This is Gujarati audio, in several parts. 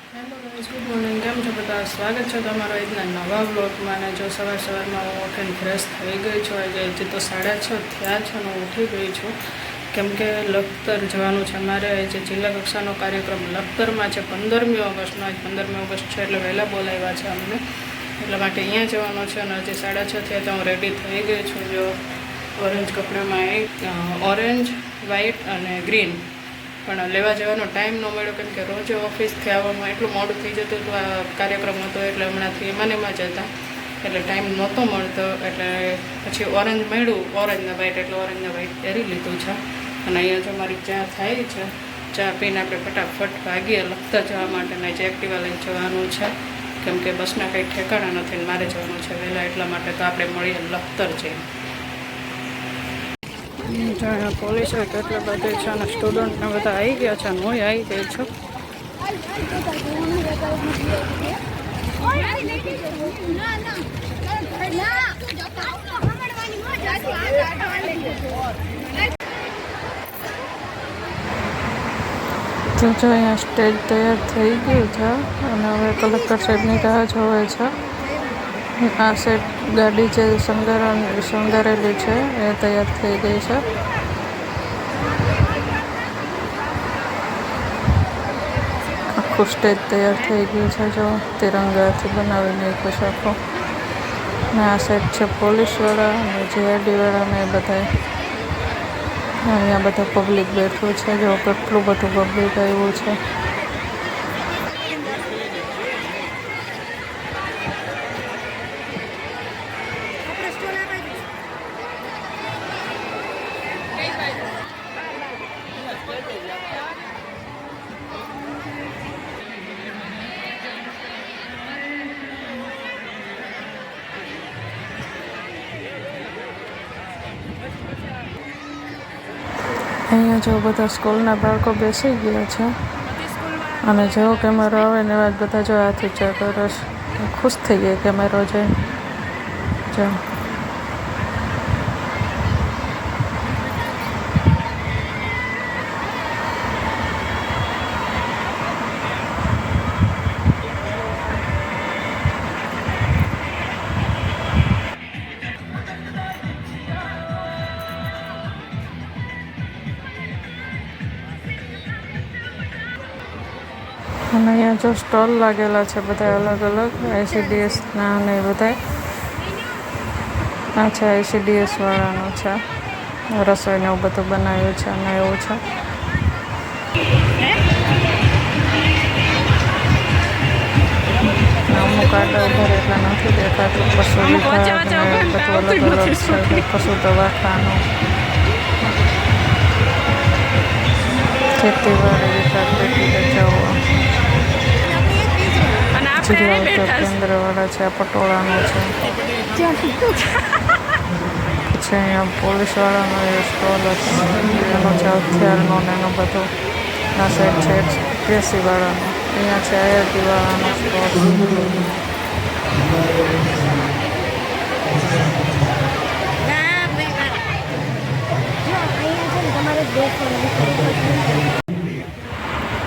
Hello guys, good morning. કેમ છો બધા? સ્વાગત છે તમારો આજના નવા બ્લોગમાં. અને જો સવારમાં હું ઉઠીને ફ્રેશ થઈ ગઈ છું. આજે હજી તો 6:30 થયા છે અને હું ઉઠી ગઈ છું, કેમ કે લખતર જવાનું છે મારે. જે જિલ્લા કક્ષાનો કાર્યક્રમ લખતરમાં છે 15મી ઓગસ્ટનો. આજ 15મી ઓગસ્ટ છે એટલે વહેલા બોલાવ્યા છે અમને, એટલા માટે અહીંયા જવાનું છે. અને હજી 6:30 થયા તો હું રેડી થઈ ગઈ છું. જો ઓરેન્જ કપડામાં ઓરેન્જ, વ્હાઈટ અને ગ્રીન, પણ લેવા જવાનો ટાઈમ ન મળ્યો, કેમ કે રોજ ઓફિસથી આવવામાં એટલું મોડું થઈ જતું હતું. આ કાર્યક્રમ હતો એટલે હમણાંથી એમાં જ હતા, એટલે ટાઈમ નહોતો મળતો. એટલે પછી ઓરેન્જ મળ્યું, ઓરેન્જને વ્હાઈટ, એટલે ઓરેન્જને વ્હાઈટ પહેરી લીધું છે. અને અહીંયા જો મારી ચા થાય છે. ચા પીને આપણે ફટાફટ ભાગીએ લખતર જવા માટે. ને જે એક્ટિવા લઈને જવાનું છે, કેમ કે બસના કંઈ ઠેકાણા નથી ને મારે જવાનું છે વહેલા, એટલા માટે. તો આપણે મળીએ લખતર જઈએ. અહીંયા પોલીસ કેટલા બધા છે અને સ્ટુડન્ટને બધા આવી ગયા છે અને હું આવી ગઈ છું. તો જો અહીંયા સ્ટેજ તૈયાર થઈ ગયું છે અને હવે કલેક્ટર સાહેબની રાહ જોવે છે. આ સાઈડ ગાડી જે શણગારેલી છે એ તૈયાર થઈ ગઈ છે. આખું સ્ટેજ તૈયાર થઈ ગયું છે. જો તિરંગાથી બનાવી નાખ્યું છે આખું. ને આ સાઈડ છે પોલીસવાળા અને જીઆરડીવાળા ને એ બધા. અહીંયા બધા પબ્લિક બેઠું છે. જો કેટલું બધું પબ્લિક આવ્યું છે. અહીંયા જો બધા સ્કૂલના બાળકો બેસી ગયા છે અને જેવો કેમેરો આવે ને એવા જ બધા જો હાથ ઊંચા કરે છે. ખુશ થઈ ગયા કેમેરો જોઈને. જો અને અહીંયા જો સ્ટોલ લાગેલા છે બધા અલગ અલગ ICDSના અને એ બધા. આ છે ICDS વાળાનું છે, રસોઈને એવું બધું બનાવ્યું છે અને એવું છે. અમુક આડા ઉભર એટલા નથી દેખાતું. પશુ વિભાગ ને બધું અલગ અલગ છે. પશુ દવાખાનું, ખેતીવાડી વિભાગ બેઠી જવું. જિલ્લા કેન્દ્રવાળા છે, આ પટોળાનું છે. પછી અહીંયા પોલીસવાળાનો એ સ્ટોલ હતો, એનો છે હથિયારનો ને એનું બધું. આ સાઈડ છે એક્સપ્રેસીવાળાનો. અહીંયા છે IRT વાળાનો સ્ટોલ.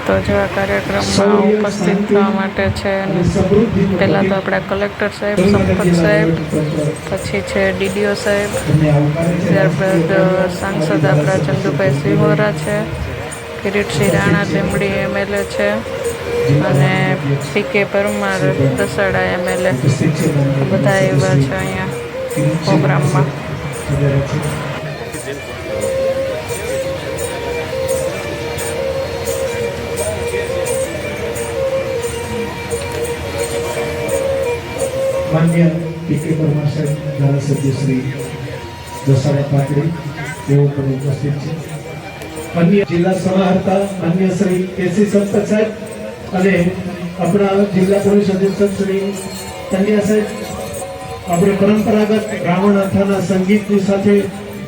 તો જો આ કાર્યક્રમમાં ઉપસ્થિત થવા માટે છે, પહેલાં તો આપણા કલેક્ટર સાહેબ, સંપત સાહેબ, પછી છે DDO સાહેબ, ત્યારબાદ સાંસદ આપણા ચંદુભાઈ સિહોરા છે, કિરીટસિંહ રાણા લીંબડી MLA છે, અને PK પરમાર દસાડા MLA. બધા એવા છે અહીંયા પ્રોગ્રામમાં. માન્ય PK પરમાર સાહેબ, ધારાસભ્ય શ્રી દસાડા પાટડી, તેઓ પણ ઉપસ્થિત છે. અન્ય જિલ્લા સમાહર્તા માન્ય શ્રી KC સંપત સાહેબ અને આપણા જિલ્લા પોલીસ અધિક્ષક શ્રી તન્યા સાહેબ. આપણે પરંપરાગત રાવણ અથાના સંગીતની સાથે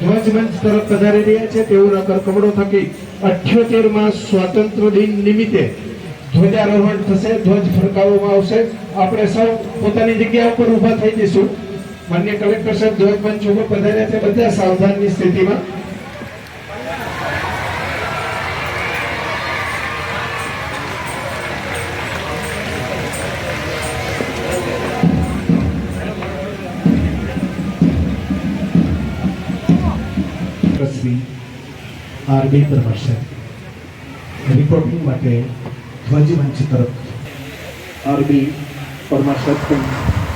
ધ્વજમંચ તરફ પધારી રહ્યા છે. તેઓના કરકમડો થકી 78માં સ્વાતંત્ર્ય દિન નિમિત્તે ધ્વજારોહણ થશે, ધ્વજ ફરકાવવામાં આવશે. આપણે સૌ પોતાની જગ્યા ઉપર ઊભા થઈ જઈશું. માન્ય કલેક્ટર સાહેબ ધ્વજ મંચ ઉપર પધાર્યા છે, બધા સાવધાનની સ્થિતિમાં. શ્રી આર.બી. પરમાર સાહેબ રિપોર્ટિંગ માટે ધ્વજમંચ તરફ આર.બી. પરમાર સાહેબ પણ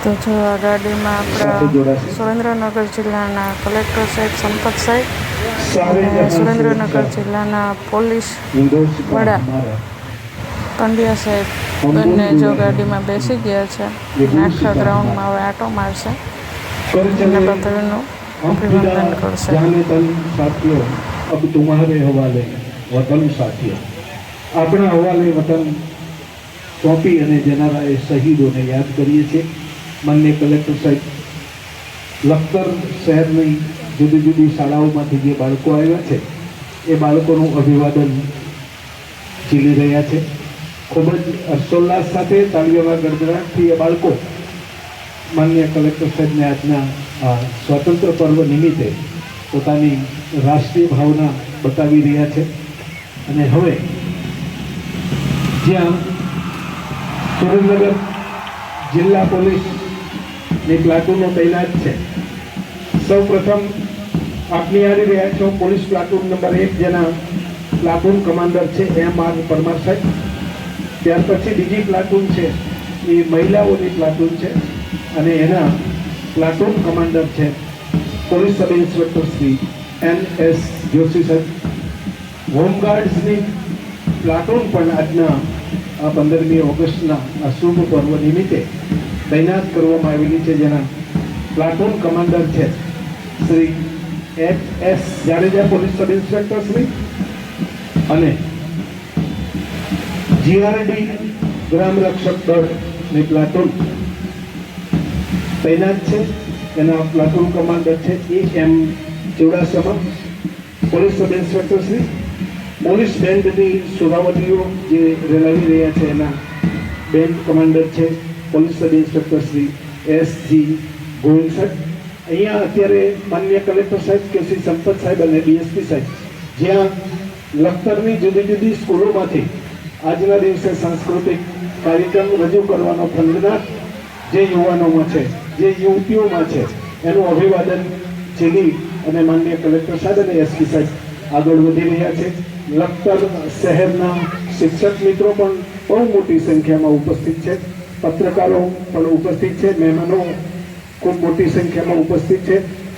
તો જો આ ગાડીમાં આપણા સુરેન્દ્રનગર જિલ્લાના કલેક્ટર સાહેબ સંપત સાહેબ અને સુરેન્દ્રનગર જિલ્લાના પોલીસ વડા પંડ્યા સાહેબ બંને જો ગાડીમાં બેસી ગયા છે અને આખા ગ્રાઉન્ડમાં હવે આટો મારશે અને પત્રનું અભિવાદન કરશે. સાથીઓ અબ તુમ્હારે હવાલે વતન સાથીઓ, આપણા હવાલે વતન સોંપી અને જનારા એ શહીદોને યાદ કરીએ છીએ. માનનીય કલેક્ટર સાહેબ લખતર શહેરની જુદી જુદી શાળાઓમાંથી જે બાળકો આવ્યા છે એ બાળકોનું અભિવાદન ઝીલી રહ્યા છે. ખૂબ જ હર્ષોલ્લાસ સાથે તાળીઓના ગડગડાટથી એ બાળકો માનનીય કલેક્ટર સાહેબને આજના આ સ્વાતંત્ર્ય પર્વ નિમિત્તે પોતાની રાષ્ટ્રીય ભાવના બતાવી રહ્યા છે. અને હવે જ્યાં સુરેન્દ્રનગર જિલ્લા પોલીસની પ્લાટૂનો તૈનાત છે, સૌ પ્રથમ આપ નિહાળી રહ્યા છો પોલીસ પ્લાટૂન નંબર 1 જેના પ્લાટૂન કમાન્ડર છે M.R. પરમાર સાહેબ. ત્યાર પછી બીજી પ્લાટૂન છે એ મહિલાઓની પ્લાટૂન છે અને એના પ્લાટૂન કમાન્ડર છે police sub inspector Shri N.S. Joshi સાહેબ. હોમગાર્ડ્સની પ્લાટૂન પણ આજના આ 15મી ઓગસ્ટના આ શુભ પર્વ નિમિત્તે તૈનાત કરવામાં આવેલી છે, જેના પ્લાટૂન કમાન્ડર છે Shri H.S. Jadeja police sub inspector Shri અને GRD ગ્રામ રક્ષક દળની પ્લાટૂન તૈનાત છે. એના પ્લાટૂન કમાન્ડર છે A.M. Chudasama police sub inspector Shri. Police બેન્ડની સુરાવટીઓ જે રેલાવી રહ્યા છે એના બેન્ડ કમાન્ડર છે police sub inspector Shri S.G. Govind સાહેબ. અહીંયા અત્યારે માનનીય કલેક્ટર સાહેબ કે શ્રી સંપત સાહેબ અને ડીએસપી સાહેબ જ્યાં લખતરની જુદી જુદી સ્કૂલોમાંથી આજના દિવસે સાંસ્કૃતિક કાર્યક્રમ રજૂ કરવાનો ખંડનાટ જે યુવાનોમાં છે, જે યુવતીઓમાં છે, એનું અભિવાદન ઝીલી અને માનનીય કલેક્ટર સાહેબ અને એસપી સાહેબ આગળ વધી રહ્યા છે. લખતર શહેરના શિક્ષક મિત્રો પણ બહુ મોટી સંખ્યામાં ઉપસ્થિત છે, પત્રકારો પણ ઉપસ્થિત છે, મહેમાનો ખૂબ મોટી સંખ્યામાં ઉપસ્થિત છે.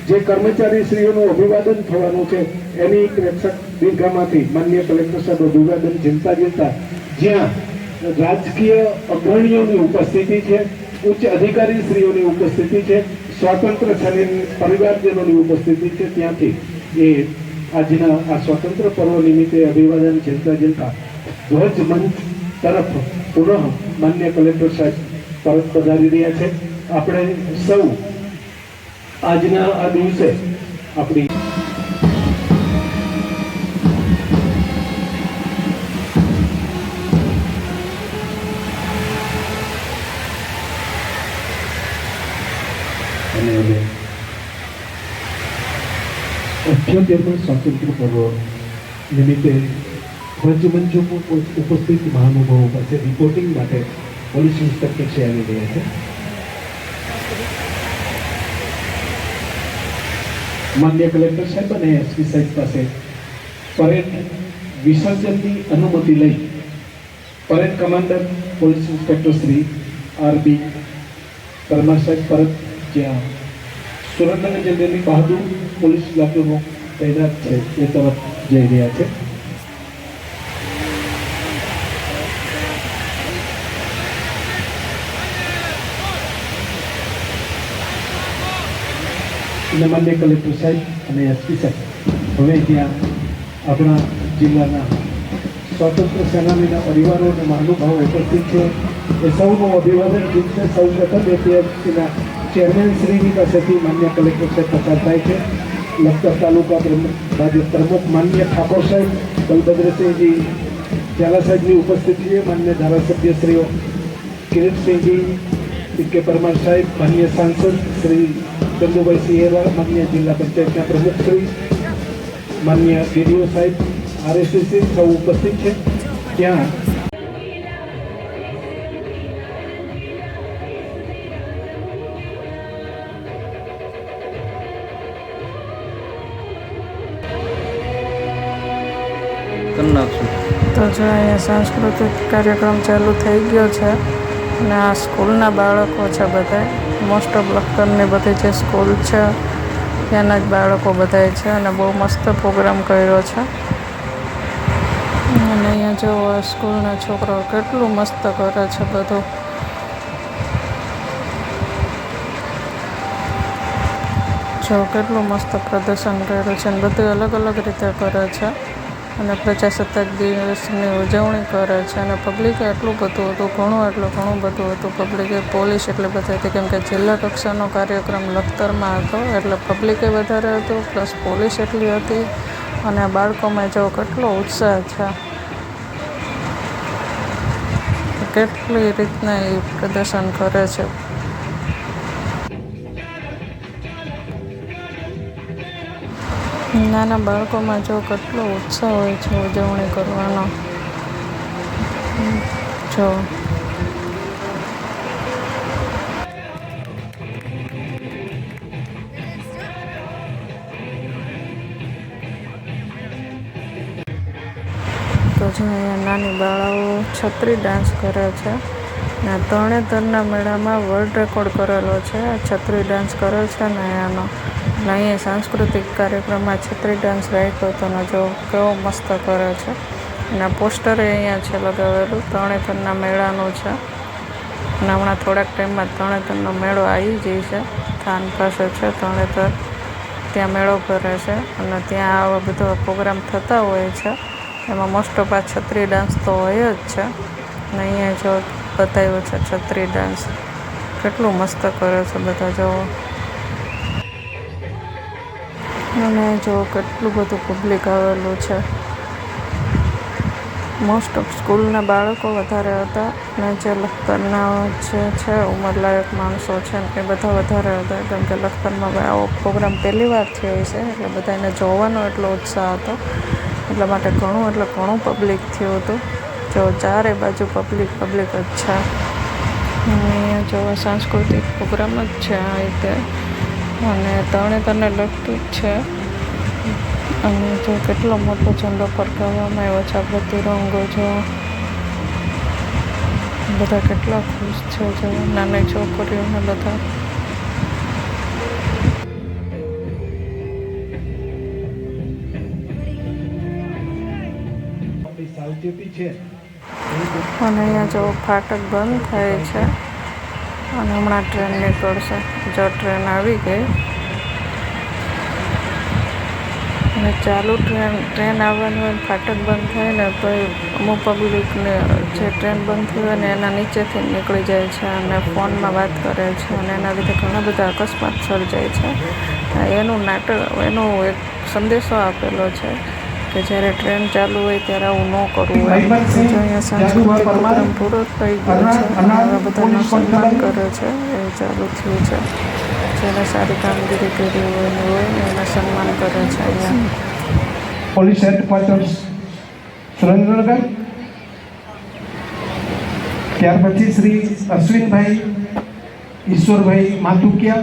જે કર્મચારીશ્રીઓનું અભિવાદન થવાનું છે એની પ્રેક્ષક દીર્ઘામાંથી માનનીય કલેક્ટર સાહેબ અભિવાદન ઝીલતા ઝીલતા જ્યાં રાજકીય અગ્રણીઓની ઉપસ્થિતિ છે, ઉચ્ચ અધિકારીશ્રીઓની ઉપસ્થિતિ છે, સ્વાતંત્ર્ય સેનાની પરિવારજનોની ઉપસ્થિતિ છે, ત્યાંથી એ આજના આ સ્વતંત્ર પર્વ નિમિત્તે અભિવાદન ઝીલતા ઝીલતા ધ્વજ મંચ તરફ પુનઃ માન્ય કલેક્ટર સાહેબ પરત પધારી રહ્યા છે. આપણે સૌ આજના આ દિવસે આપણી અને હવે 78મા સ્વાતંત્ર્ય પર્વ નિમિત્તે ધ્વજમંચો ઉપસ્થિત મહાનુભાવો પાસે રિપોર્ટિંગ માટે પોલીસ ઇન્સ્પેક્ટર શ્રી આવી રહ્યા છે. માન્ય કલેક્ટર સાહેબ અને એસપી સાહેબ પાસે પરેડ વિસર્જનની અનુમતિ લઈ parade commander police inspector Shri R B. Parmar સાહેબ પરત જ્યાં સુરેન્દ્રનગર જિલ્લાની બહાદુર પોલીસ પ્લાટૂનો તૈનાત છે એ તરફ જઈ રહ્યા છે. માન્ય કલેક્ટર સાહેબ અને એસપી સાહેબ હવે ત્યાં આપણા જિલ્લાના સ્વાતંત્ર્ય સેનાનીના પરિવારો અને મહાનુભાવો ઉપસ્થિત છે એ સૌનું અભિવાદન જીતશે. સૌ પ્રથમ એપીએમસીના ચેરમેન શ્રીની પાસેથી માન્ય કલેક્ટર સાહેબ પસાર થાય છે. લખતર તાલુકા ભાજપ પ્રમુખ માન્ય ઠાકોર સાહેબ, બલભદ્રસિંહજી ઝાલા સાહેબની ઉપસ્થિતિ છે. માન્ય ધારાસભ્યશ્રીઓ કિરીટસિંહજી કે પરમાર સાહેબ, માન્ય સાંસદ શ્રી ચંદુભાઈ સિંહેવા, માન્ય જિલ્લા પંચાયતના પ્રમુખ શ્રી, માન્ય ડીડીઓ સાહેબ, આરએસએસસી સૌ ઉપસ્થિત છે. ત્યાં તો જો અહીંયા સાંસ્કૃતિક કાર્યક્રમ ચાલુ થઈ ગયો છે અને આ સ્કૂલના બાળકો છે બધા. મોસ્ટ ઓફ લખતરની બધી જે સ્કૂલ છે ત્યાંના જ બાળકો બધાય છે અને બહુ મસ્ત પ્રોગ્રામ કર્યો છે. અને અહીંયા જો સ્કૂલના છોકરાઓ કેટલું મસ્ત કરે છે બધું. જો કેટલું મસ્ત પ્રદર્શન કર્યું છે અને બધું અલગ અલગ રીતે કરે છે અને પ્રજાસત્તાક દિવસની ઉજવણી કરે છે. અને પબ્લિકે એટલું બધું હતું, ઘણું બધું હતું. પબ્લિકે પોલીસ એટલી બધી હતી કેમ કે જિલ્લા કક્ષાનો કાર્યક્રમ લખતરમાં હતો એટલે પબ્લિકે વધારે હતું પ્લસ પોલીસ એટલી હતી. અને આ બાળકોમાં જો કેટલો ઉત્સાહ છે, કેટલી રીતના એ પ્રદર્શન કરે છે. નાના બાળકોમાં જો કેટલો ઉત્સાહ હોય છે ઉજવણી કરવાનો. જો અહીંયા નાની બાળાઓ છત્રી ડાન્સ કરે છે ને તરણેતરના મેળામાં વર્લ્ડ રેકોર્ડ કરેલો છે. આ છત્રી ડાન્સ કરે છે ને એનો અહીંયા સાંસ્કૃતિક કાર્યક્રમમાં છત્રી ડાન્સ રાખ્યો હતો ને જો કેવો મસ્ત કરે છે. અને પોસ્ટરે અહીંયા છે લગાવેલું, તરણેતરના મેળાનું છે. અને હમણાં થોડાક ટાઈમમાં તરણેતરનો મેળો આવી જશે. થાન પાસે છે તરણેતર, ત્યાં મેળો ભરે છે અને ત્યાં આવા બધા પ્રોગ્રામ થતા હોય છે. એમાં મોસ્ટ ઓફ આ છત્રી ડાન્સ તો હોય જ છે. અને અહીંયા જો બતાવ્યો છે છત્રી ડાન્સ, કેટલું મસ્ત કરે છે બધા. જો અને જો કેટલું બધું પબ્લિક આવેલું છે. મોસ્ટ ઓફ સ્કૂલના બાળકો વધારે હતા ને જે લખતરના જે છે ઉંમરલાયક માણસો છે એ બધા વધારે હતા કેમ કે લખતરમાં આવો પ્રોગ્રામ પહેલી વાર થયો છે એટલે બધાને જોવાનો એટલો ઉત્સાહ હતો. એટલા માટે ઘણું પબ્લિક થયું હતું. જો ચારે બાજુ પબ્લિક જ છે. અહીંયા જો સાંસ્કૃતિક પ્રોગ્રામ જ છે આ રીતે અને તરણેતરને લગતું જ છે. અને જો કેટલો મોટો ઝંડો ફરકાવવામાં આવ્યો છે, આપણે તિરંગો જો બધા કેટલા ખુશ છે. જો નાની છોકરીઓને બધા અને અહીંયા જો ફાટક બંધ થાય છે અને હમણાં ટ્રેન નીકળશે. જો ટ્રેન આવી ગઈ અને ચાલુ ટ્રેન આવવાની હોય ફાટક બંધ થાય ને તો અમુક પબ્લિકને જે ટ્રેન બંધ થઈ હોય ને એના નીચેથી નીકળી જાય છે અને ફોનમાં વાત કરે છે અને એના લીધે ઘણા બધા અકસ્માત સર્જાય છે. એનો એક સંદેશો આપેલો છે કે જ્યારે ટ્રેન ચાલુ હોય ત્યારે આવું ન કરવું હોય. જો અહીંયા સાંસ્કૃતિક પ્રોગ્રામ પૂરો થઈ ગયો છે અને આવા બધાનું સન્માન કરે છે એ ચાલુ થયું છે. જેને સારી કામગીરી કરી હોય ને એને સન્માન કરે છે અહીંયા. પોલીસ હેડક્વાર્ટર્સ સુરેન્દ્રનગર, ત્યાર પછી Shri Ashwinbhai Ishwarbhai Mathukiya,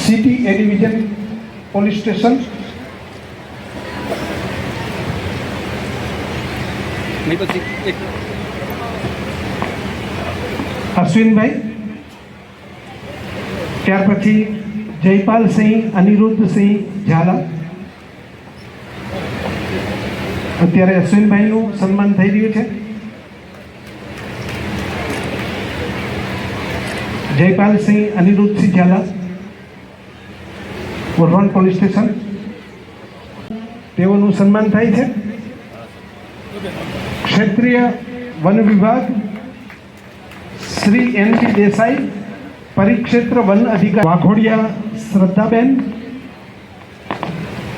city A division police station, Ashwinbhai, ત્યાર પછી જયપાલસિંહ અનિરુદ્ધસિંહ ઝાલા. અત્યારે અશ્વિનભાઈનું સન્માન થઈ રહ્યું છે. જયપાલસિંહ અનિરુદ્ધસિંહ ઝાલા, વઢવાણ પોલીસ સ્ટેશન, તેઓનું સન્માન થાય છે. ક્ષેત્રીય વન વિભાગ શ્રી એન.ડી. દેસાઈ, પરિક્ષેત્ર વન અધિકારી વાઘોડિયા શ્રદ્ધાબેન,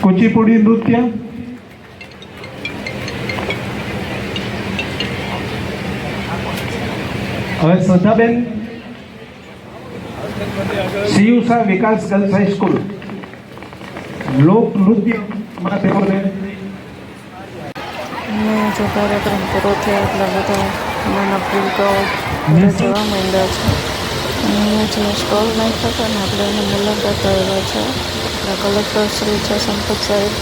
કુચીપુડી નૃત્ય, હવે શ્રદ્ધાબેન સિયુસા વિકાસ ગર્લ્સ હાઈસ્કૂલ લોક નૃત્યમાં તેઓને જો કાર્યક્રમ પૂરો થયો એટલે બધા નાના ભૂલકાઓ જોવા માંડ્યા છે. અહીંયા જે સ્ટોલ નાખ્યા હતા ને આપણે એની મુલાકાત આવ્યા છે. આપણા કલેક્ટર શ્રી છે સંપત સાહેબ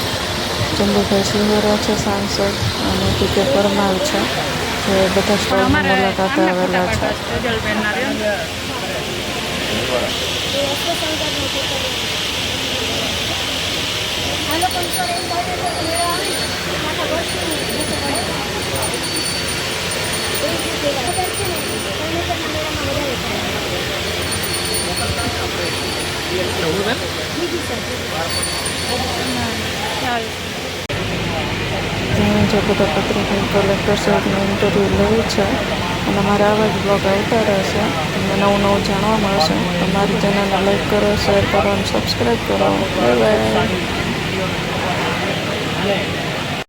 ચંદુભાઈ સિંહોરા છે સાંસદ અને પીકે પરમાર છે જે બધા સ્ટોલની મુલાકાતે આવેલા છે. જે બધા પત્રિકા કલેક્ટર સાહેબનો ઇન્ટરવ્યૂ લે છે અને મારા આવા જ બ્લોગ આવતા રહેશે. તમને નવું નવું જાણવા મળશે. તમારી ચેનલને લાઈક કરો, શેર કરો અને સબસ્ક્રાઈબ કરો. Bye bye.